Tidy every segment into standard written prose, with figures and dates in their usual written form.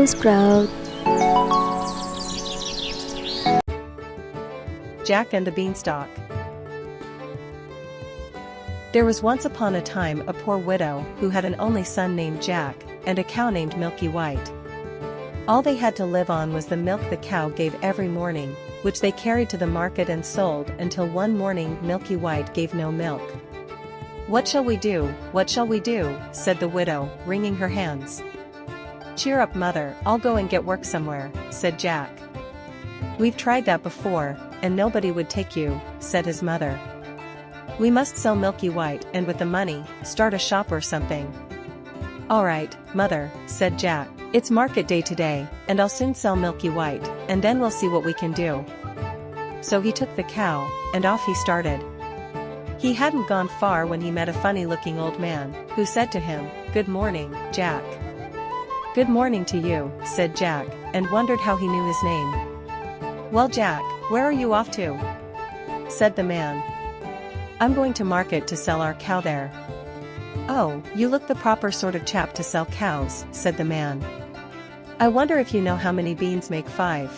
DoDoSprout. Jack and the Beanstalk. There was once upon a time a poor widow who had an only son named Jack, and a cow named Milky White. All they had to live on was the milk the cow gave every morning, which they carried to the market and sold until one morning Milky White gave no milk. "What shall we do, what shall we do?" said the widow, wringing her hands. "Cheer up, mother, I'll go and get work somewhere," said Jack. "We've tried that before, and nobody would take you," said his mother. "We must sell Milky White and with the money, start a shop or something." "All right, mother," said Jack, "it's market day today, and I'll soon sell Milky White, and then we'll see what we can do." So he took the cow, and off he started. He hadn't gone far when he met a funny-looking old man, who said to him, "Good morning, Jack." "Good morning to you," said Jack, and wondered how he knew his name. "Well, Jack, where are you off to?" said the man. "I'm going to market to sell our cow there." "Oh, you look the proper sort of chap to sell cows," said the man. "I wonder if you know how many beans make 5.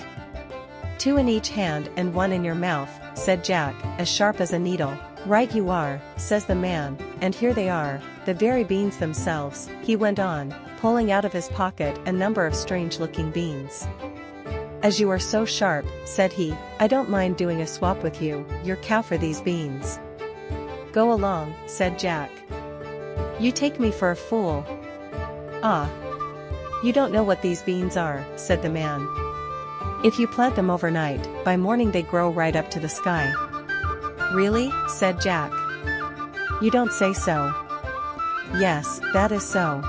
2 in each hand and 1 in your mouth," said Jack, as sharp as a needle. "Right you are," says the man, "and here they are, the very beans themselves," he went on, pulling out of his pocket a number of strange-looking beans. "As you are so sharp," said he, "I don't mind doing a swap with you, your cow for these beans." "Go along," said Jack. "You take me for a fool." "Ah. You don't know what these beans are," said the man. "If you plant them overnight, by morning they grow right up to the sky." "Really?" said Jack. "You don't say so." "Yes, that is so."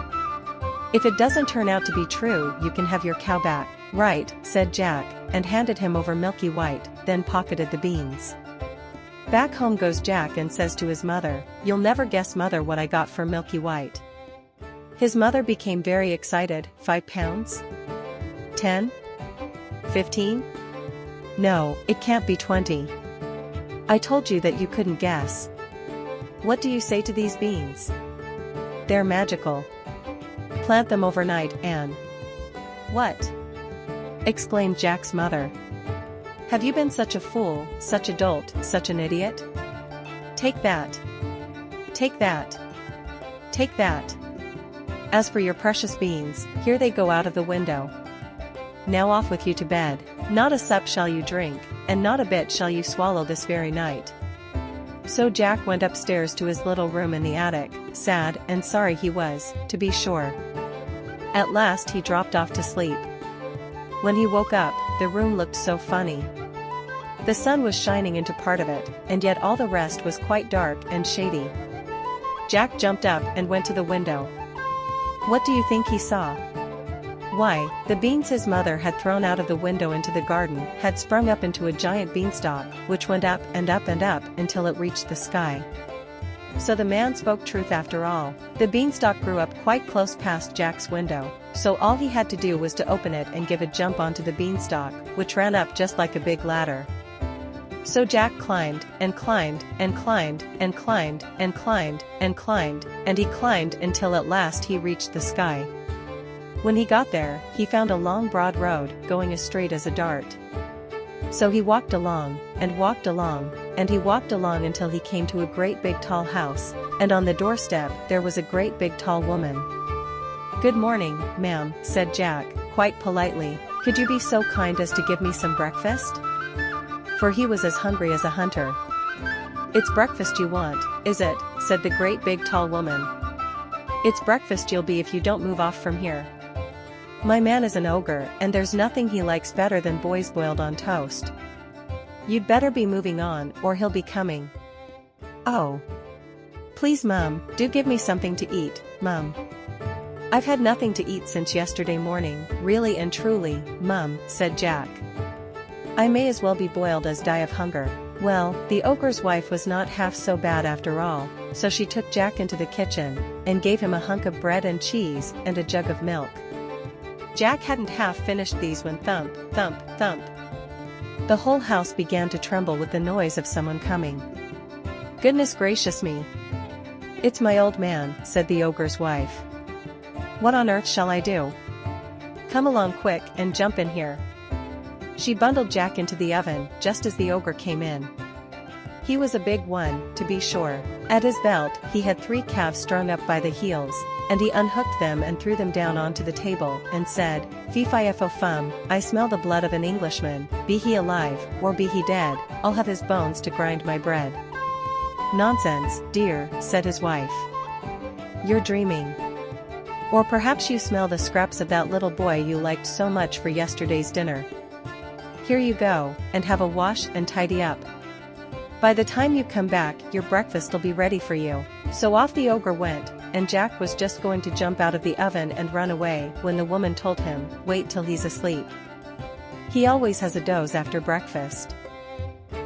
"If it doesn't turn out to be true, you can have your cow back." "Right," said Jack, and handed him over Milky White, then pocketed the beans. Back home goes Jack and says to his mother, "You'll never guess, mother, what I got for Milky White." His mother became very excited. £5? 10? 15? No, it can't be 20. I told you that you couldn't guess. What do you say to these beans? They're magical. Plant them overnight and—" "What?" exclaimed Jack's mother. "Have you been such a fool, such a dolt, such an idiot? Take that. Take that. Take that. As for your precious beans, here they go out of the window. Now off with you to bed. Not a sup shall you drink, and not a bit shall you swallow this very night." So Jack went upstairs to his little room in the attic, sad and sorry he was, to be sure. At last he dropped off to sleep. When he woke up, the room looked so funny. The sun was shining into part of it, and yet all the rest was quite dark and shady. Jack jumped up and went to the window. What do you think he saw? Why, the beans his mother had thrown out of the window into the garden had sprung up into a giant beanstalk, which went up and up and up until it reached the sky. So the man spoke truth after all. The beanstalk grew up quite close past Jack's window, so all he had to do was to open it and give a jump onto the beanstalk, which ran up just like a big ladder. So Jack climbed, and climbed, and climbed, and climbed, and climbed, and climbed, and he climbed until at last he reached the sky. When he got there, he found a long broad road, going as straight as a dart. So he walked along, and walked along, and he walked along until he came to a great big tall house, and on the doorstep there was a great big tall woman. "Good morning, ma'am," said Jack, quite politely. "Could you be so kind as to give me some breakfast?" For he was as hungry as a hunter. "It's breakfast you want, is it?" said the great big tall woman. "It's breakfast you'll be if you don't move off from here. My man is an ogre, and there's nothing he likes better than boys boiled on toast. You'd better be moving on, or he'll be coming." "Oh. Please, mum, do give me something to eat, mum. I've had nothing to eat since yesterday morning, really and truly, mum," said Jack. "I may as well be boiled as die of hunger." Well, the ogre's wife was not half so bad after all, so she took Jack into the kitchen, and gave him a hunk of bread and cheese, and a jug of milk. Jack hadn't half finished these when thump, thump, thump. The whole house began to tremble with the noise of someone coming. "Goodness gracious me! It's my old man," said the ogre's wife. "What on earth shall I do?" Come along quick and jump in here." She bundled Jack into the oven just as the ogre came in. He was a big one, to be sure. At his belt, he had 3 calves strung up by the heels, and he unhooked them and threw them down onto the table and said, "Fee-fi-fo-fum, I smell the blood of an Englishman, be he alive, or be he dead, I'll have his bones to grind my bread." "Nonsense, dear," said his wife. "You're dreaming. Or perhaps you smell the scraps of that little boy you liked so much for yesterday's dinner. Here you go, and have a wash and tidy up. By the time you come back, your breakfast'll be ready for you." So off the ogre went, and Jack was just going to jump out of the oven and run away when the woman told him, "Wait till he's asleep. He always has a doze after breakfast."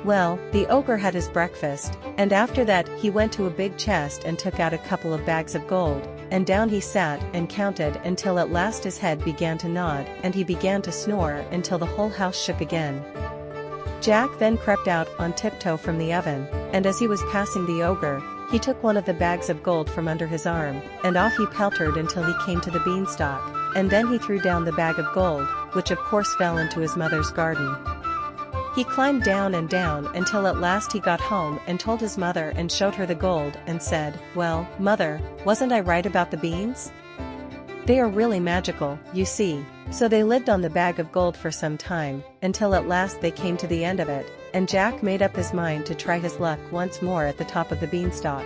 Well, the ogre had his breakfast, and after that he went to a big chest and took out a couple of bags of gold, and down he sat and counted until at last his head began to nod and he began to snore until the whole house shook again. Jack then crept out on tiptoe from the oven, and as he was passing the ogre, he took one of the bags of gold from under his arm, and off he peltered until he came to the beanstalk, and then he threw down the bag of gold, which of course fell into his mother's garden. He climbed down and down until at last he got home and told his mother and showed her the gold and said, "Well, mother, wasn't I right about the beans? They are really magical, you see." So they lived on the bag of gold for some time, until at last they came to the end of it, and Jack made up his mind to try his luck once more at the top of the beanstalk.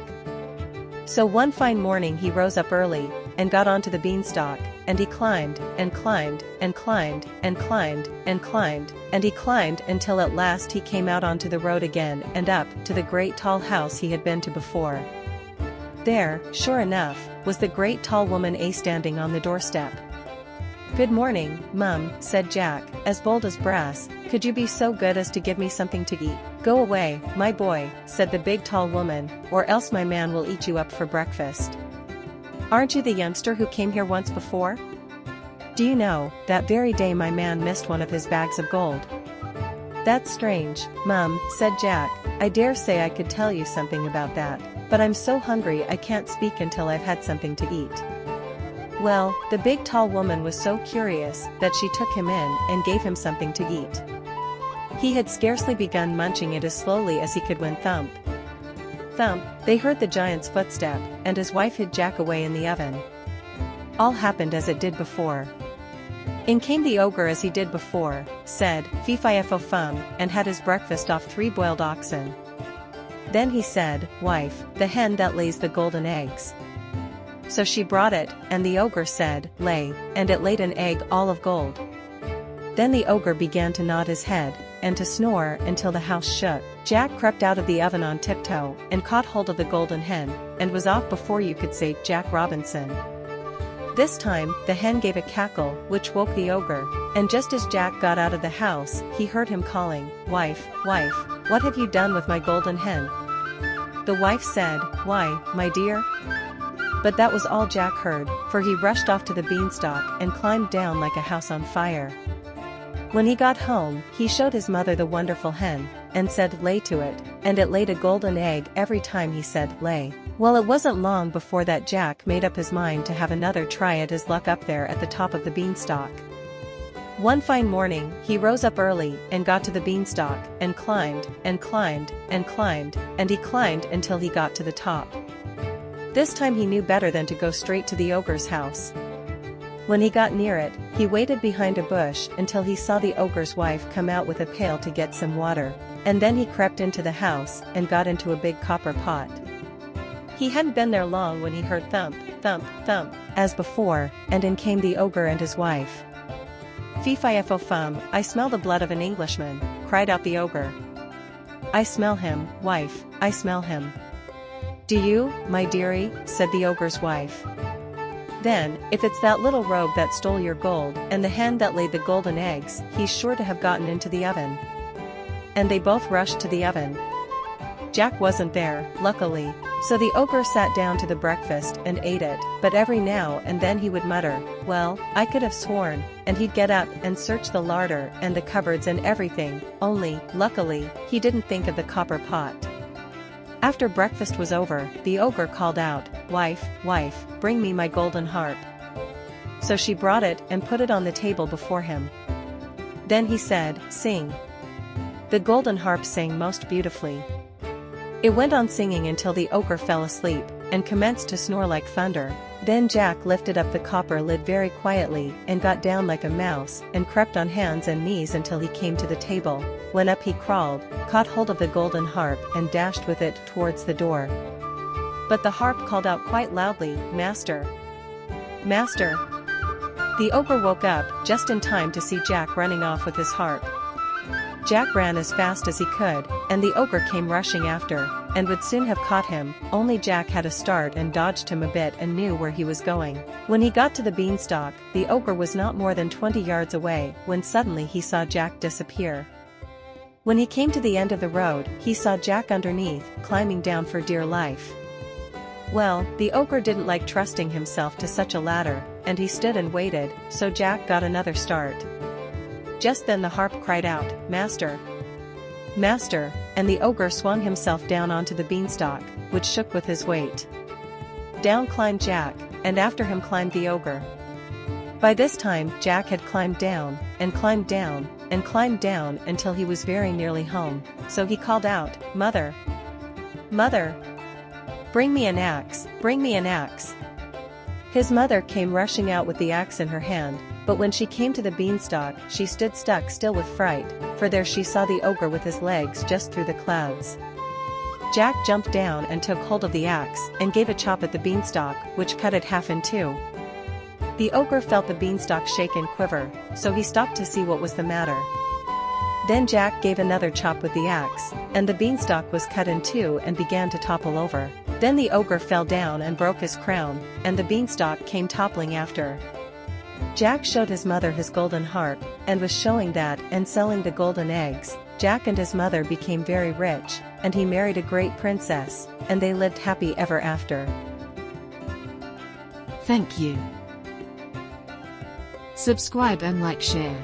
So one fine morning he rose up early, and got onto the beanstalk, and he climbed, and climbed, and climbed, and climbed, and climbed, and he climbed until at last he came out onto the road again and up to the great tall house he had been to before. There, sure enough, was the great tall woman standing on the doorstep. "Good morning, Mum," said Jack, as bold as brass. "Could you be so good as to give me something to eat?" "Go away, my boy," said the big tall woman, "or else my man will eat you up for breakfast. Aren't you the youngster who came here once before? Do you know, that very day my man missed one of his bags of gold?" "That's strange, Mum," said Jack. "I dare say I could tell you something about that, but I'm so hungry I can't speak until I've had something to eat." Well, the big tall woman was so curious that she took him in and gave him something to eat. He had scarcely begun munching it as slowly as he could when thump, thump, they heard the giant's footstep, and his wife hid Jack away in the oven. All happened as it did before. In came the ogre as he did before, said, "Fee-fi-fo-fum," and had his breakfast off 3 boiled oxen. Then he said, "Wife, the hen that lays the golden eggs." So she brought it, and the ogre said, "Lay," and it laid an egg all of gold. Then the ogre began to nod his head, and to snore until the house shook. Jack crept out of the oven on tiptoe, and caught hold of the golden hen, and was off before you could say Jack Robinson. This time, the hen gave a cackle, which woke the ogre, and just as Jack got out of the house, he heard him calling, "Wife, wife, what have you done with my golden hen?" The wife said, "Why, my dear?" But that was all Jack heard, for he rushed off to the beanstalk and climbed down like a house on fire. When he got home, he showed his mother the wonderful hen, and said, "Lay to it," and it laid a golden egg every time he said, "Lay." Well, it wasn't long before that Jack made up his mind to have another try at his luck up there at the top of the beanstalk. One fine morning, he rose up early and got to the beanstalk, and climbed, and climbed, and climbed, and he climbed until he got to the top. This time he knew better than to go straight to the ogre's house. When he got near it, he waited behind a bush until he saw the ogre's wife come out with a pail to get some water, and then he crept into the house and got into a big copper pot. He hadn't been there long when he heard thump, thump, thump, as before, and in came the ogre and his wife. "Fee-fi-fo-fum, I smell the blood of an Englishman," cried out the ogre. "I smell him, wife, I smell him." "Do you, my dearie?" said the ogre's wife. "Then, if it's that little rogue that stole your gold and the hen that laid the golden eggs, he's sure to have gotten into the oven." And they both rushed to the oven. Jack wasn't there, luckily, so the ogre sat down to the breakfast and ate it, but every now and then he would mutter, "Well, I could have sworn," and he'd get up and search the larder and the cupboards and everything, only, luckily, he didn't think of the copper pot. After breakfast was over, the ogre called out, "Wife, wife, bring me my golden harp." so she brought it and put it on the table before him. Then he said, "Sing." The golden harp sang most beautifully. It went on singing until the ogre fell asleep, and commenced to snore like thunder. Then Jack lifted up the copper lid very quietly, and got down like a mouse, and crept on hands and knees until he came to the table, when up he crawled, caught hold of the golden harp and dashed with it towards the door. But the harp called out quite loudly, "Master! Master!" The ogre woke up just in time to see Jack running off with his harp. Jack ran as fast as he could, and the ogre came rushing after, and would soon have caught him, only Jack had a start and dodged him a bit and knew where he was going. When he got to the beanstalk, the ogre was not more than 20 yards away when suddenly he saw Jack disappear. When he came to the end of the road, he saw Jack underneath, climbing down for dear life. Well, the ogre didn't like trusting himself to such a ladder, and he stood and waited, so Jack got another start. Just then the harp cried out, "Master! Master!" and the ogre swung himself down onto the beanstalk, which shook with his weight. Down climbed Jack, and after him climbed the ogre. By this time, Jack had climbed down, and climbed down, and climbed down until he was very nearly home, so he called out, "Mother! Mother! Bring me an axe, bring me an axe!" His mother came rushing out with the axe in her hand, but when she came to the beanstalk she stood stuck still with fright, for there she saw the ogre with his legs just through the clouds. Jack jumped down and took hold of the axe, and gave a chop at the beanstalk, which cut it half in two. The ogre felt the beanstalk shake and quiver, so he stopped to see what was the matter. Then Jack gave another chop with the axe, and the beanstalk was cut in two and began to topple over. Then the ogre fell down and broke his crown, and the beanstalk came toppling after. Jack showed his mother his golden harp, and was showing that and selling the golden eggs. Jack and his mother became very rich, and he married a great princess, and they lived happy ever after. Thank you. Subscribe and like share.